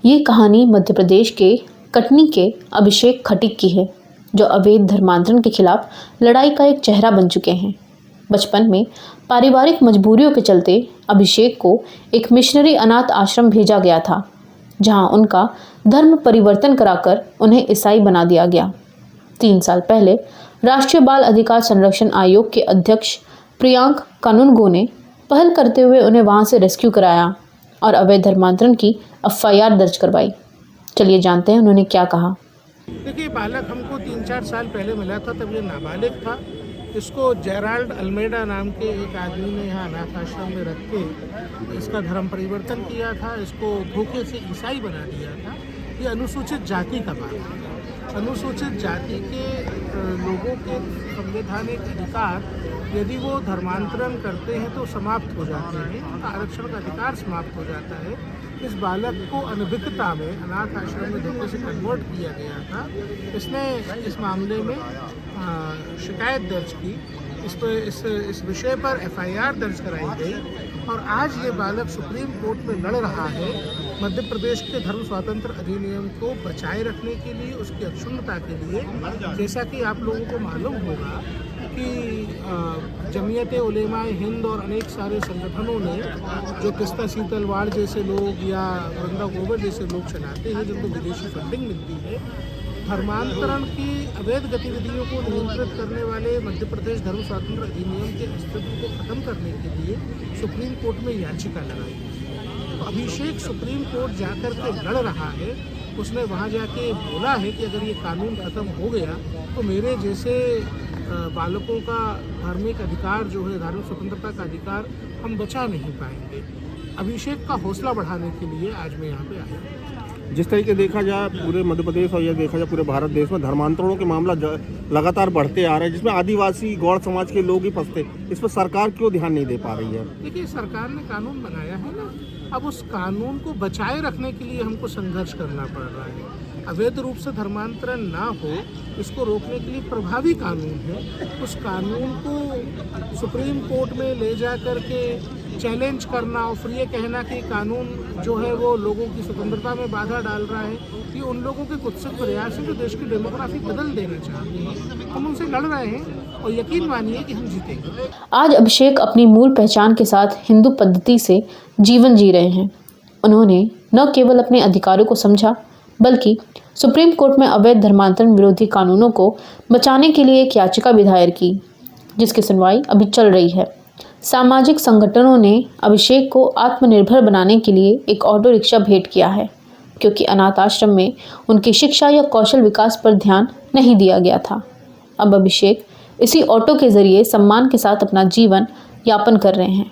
ये कहानी मध्य प्रदेश के कटनी के अभिषेक खटीक की है, जो अवैध धर्मांतरण के खिलाफ लड़ाई का एक चेहरा बन चुके हैं। बचपन में पारिवारिक मजबूरियों के चलते अभिषेक को एक मिशनरी अनाथ आश्रम भेजा गया था, जहां उनका धर्म परिवर्तन कराकर उन्हें ईसाई बना दिया गया। 3 साल पहले राष्ट्रीय बाल अधिकार संरक्षण आयोग के अध्यक्ष प्रियांक कानूनगो ने पहल करते हुए उन्हें वहां से रेस्क्यू कराया और अवैध धर्मांतरण की FIR दर्ज करवाई। चलिए जानते हैं उन्होंने क्या कहा। देखिए, बालक हमको 3-4 साल पहले मिला था, तब ये नाबालिग था। इसको जेराल्ड अल्मेडा नाम के एक आदमी ने यहाँ अनाथ आश्रम में रख के इसका धर्म परिवर्तन किया था, इसको धोखे से ईसाई बना दिया था। ये अनुसूचित जाति का बालक है। अनुसूचित जाति के लोगों के संवैधानिक अधिकार यदि वो धर्मांतरण करते हैं तो समाप्त हो जाते हैं, उनका आरक्षण का अधिकार समाप्त हो जाता है। इस बालक को अनभिज्ञता में अनाथ आश्रम में धोखे से कन्वर्ट किया गया था। इसने इस मामले में शिकायत दर्ज की, इस विषय पर FIR दर्ज कराई गई और आज ये बालक सुप्रीम कोर्ट में लड़ रहा है मध्य प्रदेश के धर्म स्वातंत्र अधिनियम को बचाए रखने के लिए, उसकी अक्षुण्णता के लिए। जैसा कि आप लोगों को मालूम होगा कि जमीयत उलेमाए हिंद और अनेक सारे संगठनों ने जो किस्ता सीतलवाड़ जैसे लोग या वृंदा गोबर जैसे लोग चलाते हैं, जिनको विदेशी फंडिंग मिलती है, धर्मांतरण की अवैध गतिविधियों को नियंत्रित करने वाले मध्य प्रदेश धर्म स्वातंत्र अधिनियम के अस्तित्व को खत्म करने के लिए सुप्रीम कोर्ट में याचिका लगाई। तो अभिषेक सुप्रीम कोर्ट जाकर के लड़ रहा है। उसने वहाँ जाके बोला है कि अगर ये कानून खत्म हो गया तो मेरे जैसे बालकों का धार्मिक अधिकार जो है, धार्मिक स्वतंत्रता का अधिकार, हम बचा नहीं पाएंगे। अभिषेक का हौसला बढ़ाने के लिए आज मैं यहाँ पे आया। जिस तरीके देखा जाए पूरे मध्य प्रदेश और यह देखा जाए पूरे भारत देश में धर्मांतरणों के मामला लगातार बढ़ते आ रहे हैं, जिसमें आदिवासी गौड़ समाज के लोग ही फंसते, इस पर सरकार क्यों ध्यान नहीं दे पा रही है? देखिए, सरकार ने कानून बनाया है ना, अब उस कानून को बचाए रखने के लिए हमको संघर्ष करना पड़ रहा है। अवैध रूप से धर्मांतरण ना हो, इसको रोकने के लिए प्रभावी कानून है। उस कानून को सुप्रीम कोर्ट में ले जा कर के चैलेंज करना और फिर ये कहना कि कानून जो है वो लोगों की स्वतंत्रता में बाधा डाल रहा है, ये उन लोगों के कुत्सित प्रयास है जो देश की डेमोग्राफी बदल देना चाहते हैं। हम उनसे लड़ रहे हैं और यकीन मानिए कि हम जीतेंगे। आज अभिषेक अपनी मूल पहचान के साथ हिंदू पद्धति से जीवन जी रहे हैं। उन्होंने न केवल अपने अधिकारों को समझा, बल्कि सुप्रीम कोर्ट में अवैध धर्मांतरण विरोधी कानूनों को बचाने के लिए एक याचिका भी दायर की, जिसकी सुनवाई अभी चल रही है। सामाजिक संगठनों ने अभिषेक को आत्मनिर्भर बनाने के लिए एक ऑटो रिक्शा भेंट किया है, क्योंकि अनाथ आश्रम में उनकी शिक्षा या कौशल विकास पर ध्यान नहीं दिया गया था। अब अभिषेक इसी ऑटो के जरिए सम्मान के साथ अपना जीवन यापन कर रहे हैं।